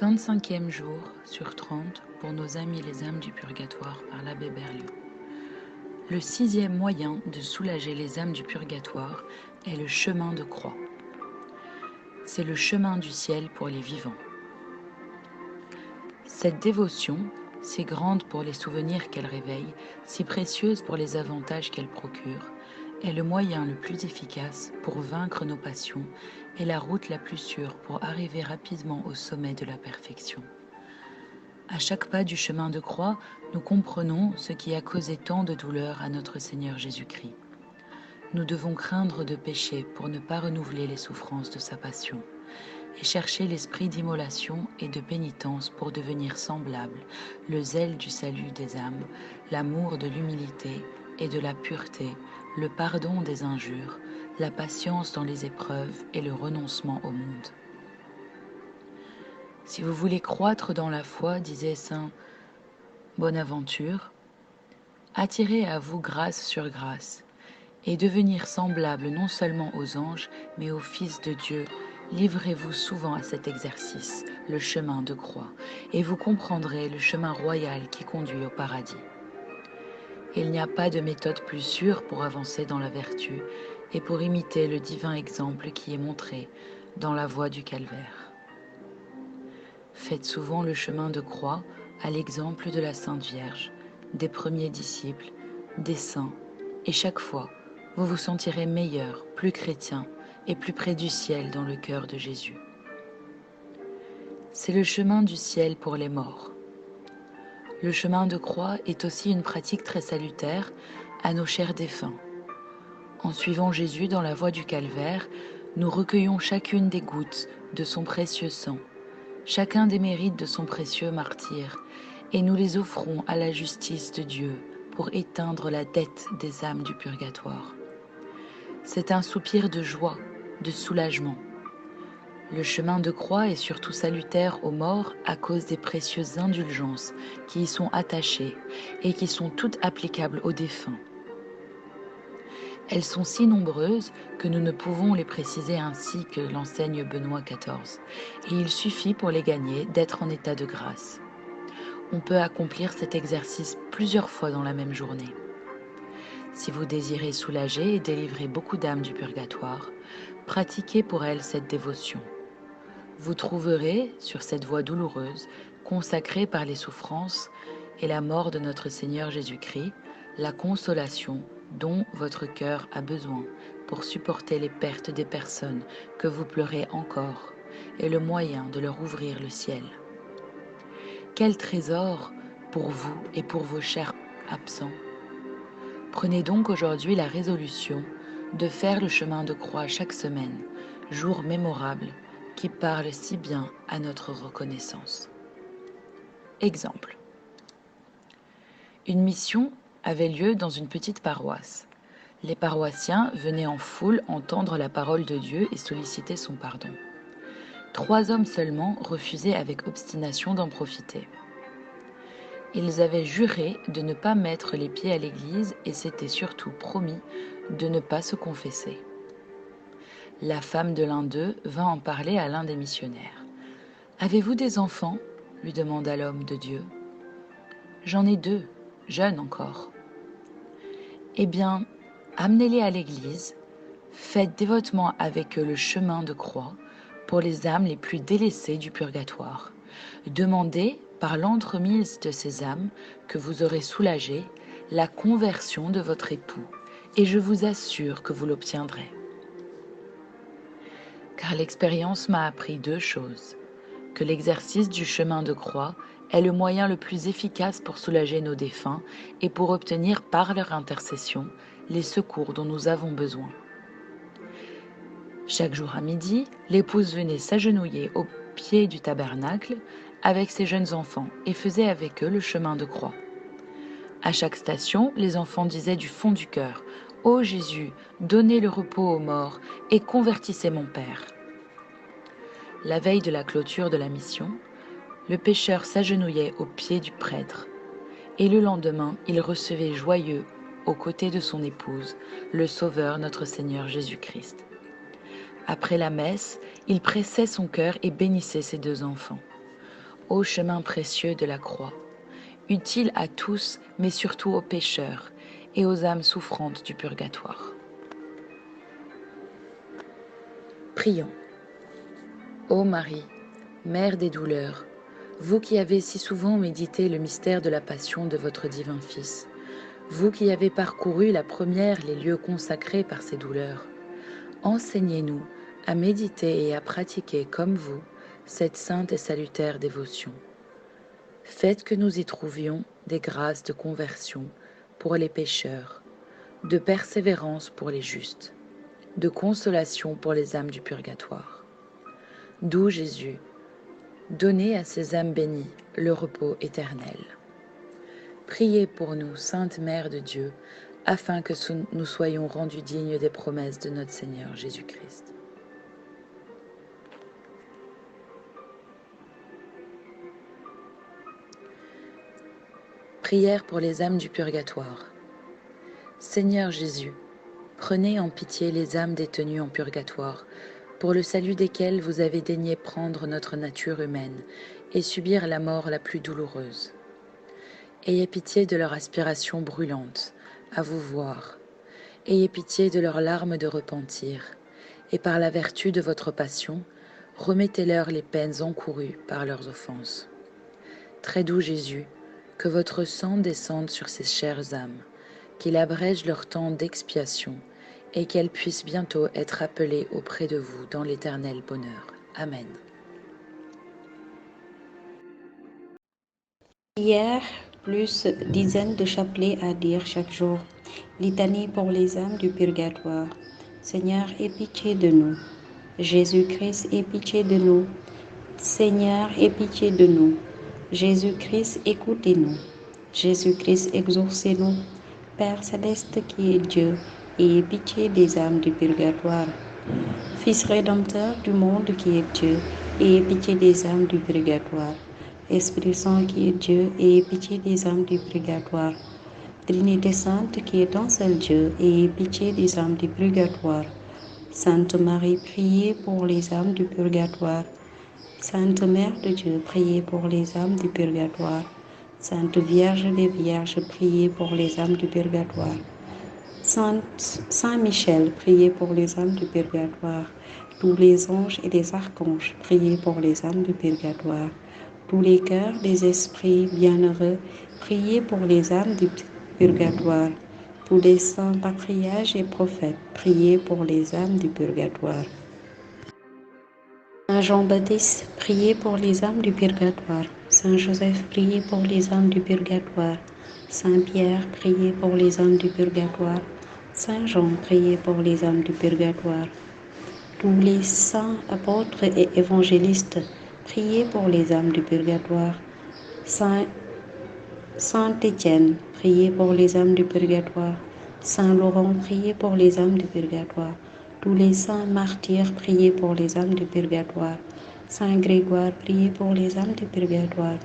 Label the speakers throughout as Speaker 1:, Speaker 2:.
Speaker 1: 25e jour sur 30 pour nos amis les âmes du purgatoire par l'abbé Berlioz. Le 6e moyen de soulager les âmes du purgatoire est le chemin de croix. C'est le chemin du ciel pour les vivants. Cette dévotion, si grande pour les souvenirs qu'elle réveille, si précieuse pour les avantages qu'elle procure, est le moyen le plus efficace pour vaincre nos passions et la route la plus sûre pour arriver rapidement au sommet de la perfection. À chaque pas du chemin de croix, nous comprenons ce qui a causé tant de douleur à notre Seigneur Jésus-Christ. Nous devons craindre de pécher pour ne pas renouveler les souffrances de sa passion et chercher l'esprit d'immolation et de pénitence pour devenir semblable, le zèle du salut des âmes, l'amour de l'humilité et de la pureté, le pardon des injures, la patience dans les épreuves et le renoncement au monde. Si vous voulez croître dans la foi, disait saint Bonaventure, attirez à vous grâce sur grâce, et devenir semblable non seulement aux anges, mais au Fils de Dieu. Livrez-vous souvent à cet exercice, le chemin de croix, et vous comprendrez le chemin royal qui conduit au paradis. Il n'y a pas de méthode plus sûre pour avancer dans la vertu et pour imiter le divin exemple qui est montré dans la voie du calvaire. Faites souvent le chemin de croix à l'exemple de la Sainte Vierge, des premiers disciples, des saints, et chaque fois, vous vous sentirez meilleur, plus chrétien et plus près du ciel dans le cœur de Jésus. C'est le chemin du ciel pour les morts. Le chemin de croix est aussi une pratique très salutaire à nos chers défunts. En suivant Jésus dans la voie du calvaire, nous recueillons chacune des gouttes de son précieux sang, chacun des mérites de son précieux martyr, et nous les offrons à la justice de Dieu pour éteindre la dette des âmes du purgatoire. C'est un soupir de joie, de soulagement. Le chemin de croix est surtout salutaire aux morts à cause des précieuses indulgences qui y sont attachées et qui sont toutes applicables aux défunts. Elles sont si nombreuses que nous ne pouvons les préciser ainsi que l'enseigne Benoît XIV, et il suffit pour les gagner d'être en état de grâce. On peut accomplir cet exercice plusieurs fois dans la même journée. Si vous désirez soulager et délivrer beaucoup d'âmes du purgatoire, pratiquez pour elles cette dévotion. Vous trouverez, sur cette voie douloureuse, consacrée par les souffrances et la mort de notre Seigneur Jésus-Christ, la consolation dont votre cœur a besoin pour supporter les pertes des personnes que vous pleurez encore et le moyen de leur ouvrir le ciel. Quel trésor pour vous et pour vos chers absents! Prenez donc aujourd'hui la résolution de faire le chemin de croix chaque semaine, jour mémorable qui parle si bien à notre reconnaissance. Exemple. Une mission avait lieu dans une petite paroisse. Les paroissiens venaient en foule entendre la parole de Dieu et solliciter son pardon. 3 hommes seulement refusaient avec obstination d'en profiter. Ils avaient juré de ne pas mettre les pieds à l'église et s'étaient surtout promis de ne pas se confesser. La femme de l'un d'eux vint en parler à l'un des missionnaires. « Avez-vous des enfants ?» lui demanda l'homme de Dieu. « J'en ai 2, jeunes encore. »« Eh bien, amenez-les à l'église, faites dévotement avec eux le chemin de croix pour les âmes les plus délaissées du purgatoire. Demandez, par l'entremise de ces âmes que vous aurez soulagées, la conversion de votre époux, et je vous assure que vous l'obtiendrez. Car l'expérience m'a appris 2 choses, que l'exercice du chemin de croix est le moyen le plus efficace pour soulager nos défunts et pour obtenir par leur intercession les secours dont nous avons besoin. Chaque jour à midi, l'épouse venait s'agenouiller au pied du tabernacle avec ses jeunes enfants et faisait avec eux le chemin de croix. À chaque station, les enfants disaient du fond du cœur « Ô Jésus, donnez le repos aux morts et convertissez mon Père ». La veille de la clôture de la mission, le pécheur s'agenouillait aux pieds du prêtre et le lendemain, il recevait joyeux, aux côtés de son épouse, le Sauveur notre Seigneur Jésus-Christ. Après la messe, il pressait son cœur et bénissait ses 2 enfants. ô chemin précieux de la croix, utile à tous, mais surtout aux pécheurs et aux âmes souffrantes du purgatoire. Prions. Ô Marie, Mère des douleurs, vous qui avez si souvent médité le mystère de la passion de votre divin Fils, vous qui avez parcouru la première les lieux consacrés par ces douleurs, enseignez-nous à méditer et à pratiquer comme vous cette sainte et salutaire dévotion. Faites que nous y trouvions des grâces de conversion pour les pécheurs, de persévérance pour les justes, de consolation pour les âmes du purgatoire. Doux Jésus, donnez à ces âmes bénies le repos éternel. Priez pour nous, Sainte Mère de Dieu, afin que nous soyons rendus dignes des promesses de notre Seigneur Jésus-Christ. Prière pour les âmes du purgatoire. Seigneur Jésus, prenez en pitié les âmes détenues en purgatoire, pour le salut desquelles vous avez daigné prendre notre nature humaine et subir la mort la plus douloureuse. Ayez pitié de leur aspiration brûlante à vous voir. Ayez pitié de leurs larmes de repentir, et par la vertu de votre passion, remettez-leur les peines encourues par leurs offenses. Très doux Jésus, que votre sang descende sur ces chères âmes, qu'il abrège leur temps d'expiation, et qu'elles puissent bientôt être appelées auprès de vous dans l'éternel bonheur. Amen.
Speaker 2: Prière plus dizaines de chapelets à dire chaque jour. Litanie pour les âmes du purgatoire. Seigneur, aie pitié de nous. Jésus-Christ, aie pitié de nous. Seigneur, aie pitié de nous. Jésus-Christ, écoutez-nous. Jésus-Christ, exaucez-nous. Père céleste qui est Dieu, ayez pitié des âmes du purgatoire. Fils rédempteur du monde qui est Dieu, ayez pitié des âmes du purgatoire. Esprit Saint qui est Dieu, ayez pitié des âmes du purgatoire. Trinité Sainte qui est un seul Dieu, ayez pitié des âmes du purgatoire. Sainte Marie, priez pour les âmes du purgatoire. Sainte Mère de Dieu, priez pour les âmes du purgatoire. Sainte Vierge des Vierges, priez pour les âmes du purgatoire. Saint Michel, priez pour les âmes du purgatoire. Tous les anges et les archanges, priez pour les âmes du purgatoire. Tous les cœurs des esprits bienheureux, priez pour les âmes du purgatoire. Tous les saints patriarches et prophètes, priez pour les âmes du purgatoire. Saint Jean-Baptiste, priez pour les âmes du purgatoire. Saint Joseph, priez pour les âmes du purgatoire. Saint Pierre, priez pour les âmes du purgatoire. Saint Jean, priez pour les âmes du purgatoire. Tous les saints apôtres et évangélistes, priez pour les âmes du purgatoire. Saint Étienne, priez pour les âmes du purgatoire. Saint Laurent, priez pour les âmes du purgatoire. Tous les saints martyrs, priez pour les âmes du purgatoire. Saint Grégoire, priez pour les âmes du purgatoire.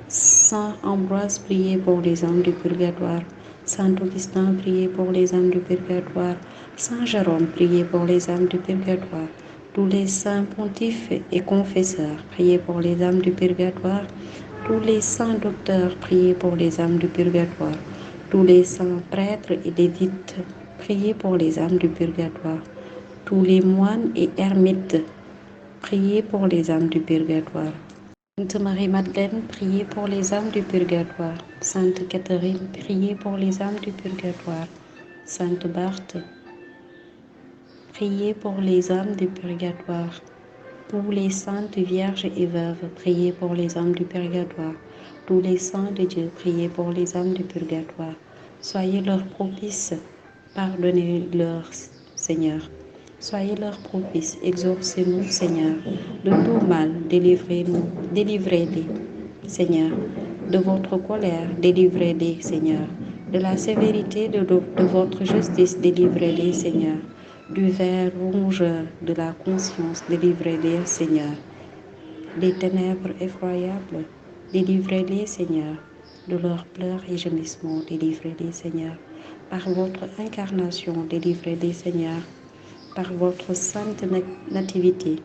Speaker 2: Saint Ambroise, priez pour les âmes du purgatoire. Saint Augustin, priez pour les âmes du purgatoire. Saint Jérôme, priez pour les âmes du purgatoire. Tous les saints pontifes et confesseurs, priez pour les âmes du purgatoire. Tous les saints docteurs, priez pour les âmes du purgatoire. Tous les saints prêtres et lévites, priez pour les âmes du purgatoire. Tous les moines et ermites, priez pour les âmes du purgatoire. Sainte Marie-Madeleine, priez pour les âmes du purgatoire. Sainte Catherine, priez pour les âmes du purgatoire. Sainte Barthe, priez pour les âmes du purgatoire. Tous les saintes vierges et veuves, priez pour les âmes du purgatoire. Tous les saints de Dieu, priez pour les âmes du purgatoire. Soyez leur propices, pardonnez-leur, Seigneur. Soyez leur propices, exaucez-nous, Seigneur. De tout mal, délivrez-nous, délivrez-les, Seigneur. De votre colère, délivrez-les, Seigneur. De la sévérité de votre justice, délivrez-les, Seigneur. Du ver rongeur de la conscience, délivrez-les, Seigneur. Des ténèbres effroyables, délivrez-les, Seigneur. De leurs pleurs et gémissements, délivrez-les, Seigneur. Par votre incarnation, délivrez-les, Seigneur. Par votre sainte nativité,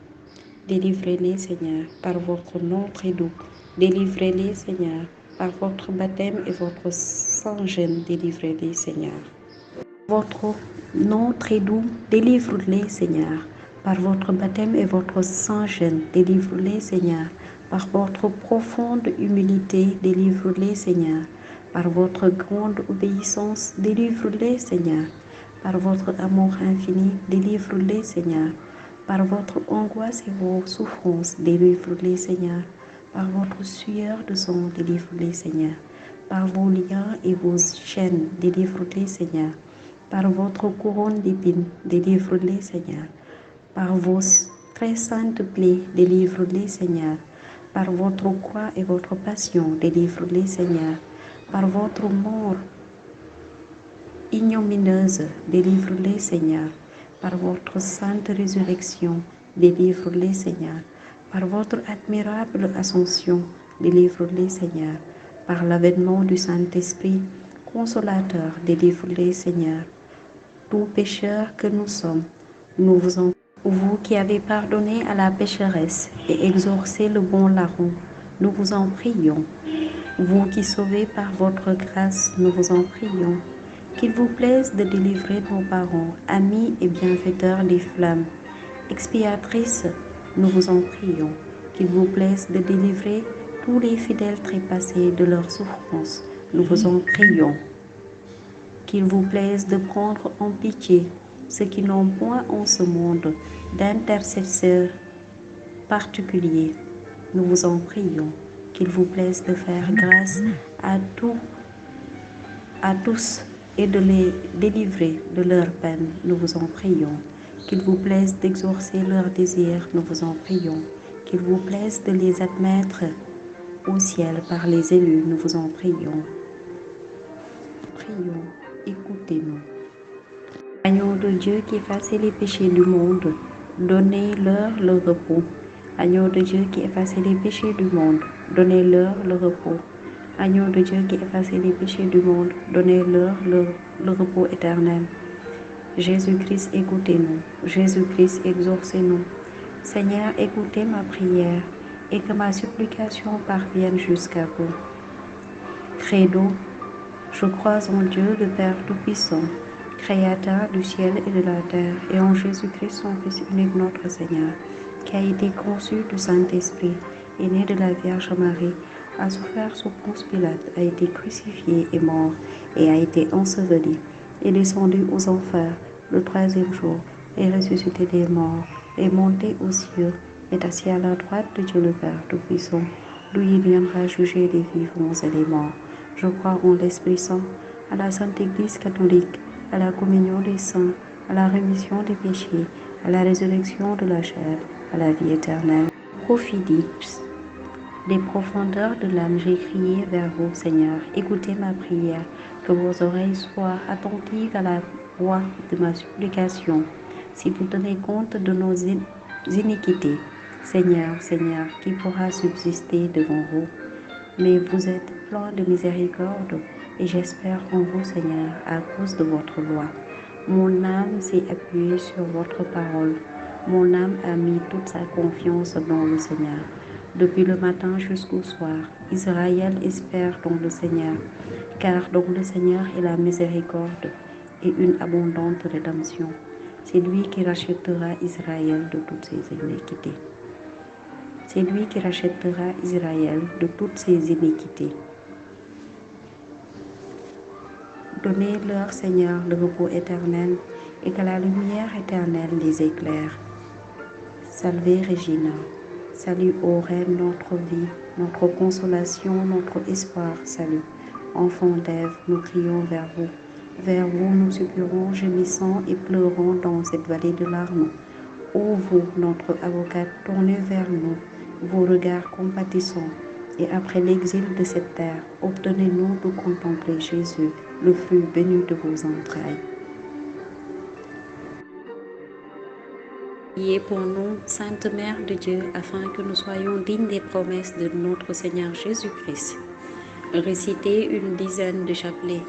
Speaker 2: Délivrez-les, Seigneur, par votre nom très doux. Délivrez-les, Seigneur, par votre baptême et votre sang jeune. Délivrez-les, Seigneur. Votre nom très doux, délivre-les, Seigneur. Par votre baptême et votre sang jeune, délivre-les, Seigneur. Par votre profonde humilité, délivre-les, Seigneur. Par votre grande obéissance, délivre-les, Seigneur. Par votre amour infini, délivre-les, Seigneur. Par votre angoisse et vos souffrances, délivre-les, Seigneur. Par votre sueur de sang, délivre-les, Seigneur. Par vos liens et vos chaînes, délivre-les, Seigneur. Par votre couronne d'épines, délivre-les, Seigneur. Par vos très saintes plaies, délivre-les, Seigneur. Par votre croix et votre passion, délivre-les, Seigneur. Par votre mort ignominieuse, délivre-les, Seigneur. Par votre sainte résurrection, délivre-les, Seigneur. Par votre admirable ascension, délivre-les, Seigneur. Par l'avènement du Saint-Esprit, consolateur, délivre-les, Seigneur. Tout pécheurs que nous sommes, nous vous en... Vous qui avez pardonné à la pécheresse et exorcé le bon larron, nous vous en prions. Vous qui sauvez par votre grâce, nous vous en prions. Qu'il vous plaise de délivrer nos parents, amis et bienfaiteurs des flammes. Expiatrices, nous vous en prions. Qu'il vous plaise de délivrer tous les fidèles trépassés de leurs souffrances, nous vous en prions. Qu'il vous plaise de prendre en pitié ceux qui n'ont point en ce monde d'intercesseurs particuliers, nous vous en prions. Qu'il vous plaise de faire grâce à tous et de les délivrer de leurs peines, nous vous en prions. Qu'il vous plaise d'exaucer leurs désirs, nous vous en prions. Qu'il vous plaise de les admettre au ciel par les élus, nous vous en prions. Prions, écoutez-nous. Agneau de Dieu qui effacez les péchés du monde, donnez-leur le repos. Agneau de Dieu qui effacez les péchés du monde, donnez-leur le repos. Agneau de Dieu qui effacez les péchés du monde, donnez-leur le repos éternel. Jésus-Christ, écoutez-nous. Jésus-Christ, exaucez-nous. Seigneur, écoutez ma prière et que ma supplication parvienne jusqu'à vous. Credo, je crois en Dieu, le Père Tout-Puissant, Créateur du ciel et de la terre, et en Jésus-Christ, son Fils unique, notre Seigneur, qui a été conçu du Saint-Esprit, est né de la Vierge Marie, a souffert sous Ponce Pilate, a été crucifié et mort, et a été enseveli, est descendu aux enfers le troisième jour, est ressuscité des morts, est monté aux cieux, est assis à la droite de Dieu le Père Tout-Puissant, d'où il viendra juger les vivants et les morts. Je crois en l'Esprit Saint, à la Sainte Église catholique, à la communion des saints, à la rémission des péchés, à la résurrection de la chair, à la vie éternelle. Profidis des profondeurs de l'âme, j'ai crié vers vous, Seigneur. Écoutez ma prière, que vos oreilles soient attentives à la voix de ma supplication. Si vous tenez compte de nos iniquités, Seigneur, Seigneur, qui pourra subsister devant vous? Mais vous êtes plein de miséricorde et j'espère en vous, Seigneur, à cause de votre loi. Mon âme s'est appuyée sur votre parole. Mon âme a mis toute sa confiance dans le Seigneur. Depuis le matin jusqu'au soir, Israël espère dans le Seigneur, car dans le Seigneur est la miséricorde et une abondante rédemption. C'est lui qui rachètera Israël de toutes ses iniquités. C'est lui qui rachètera Israël de toutes ses iniquités. Donnez-leur, Seigneur, le repos éternel et que la lumière éternelle les éclaire. Salve Regina. Salut ô Reine, notre vie, notre consolation, notre espoir, salut. Enfants d'Ève, nous crions vers vous. Vers vous, nous suppurons, gémissant et pleurant dans cette vallée de larmes. Ô vous, notre avocate, tournez vers nous vos regards compatissants, et après l'exil de cette terre, obtenez-nous de contempler Jésus, le fruit béni de vos entrailles. Priez pour nous, Sainte Mère de Dieu, afin que nous soyons dignes des promesses de notre Seigneur Jésus-Christ. Récitez une dizaine de chapelets.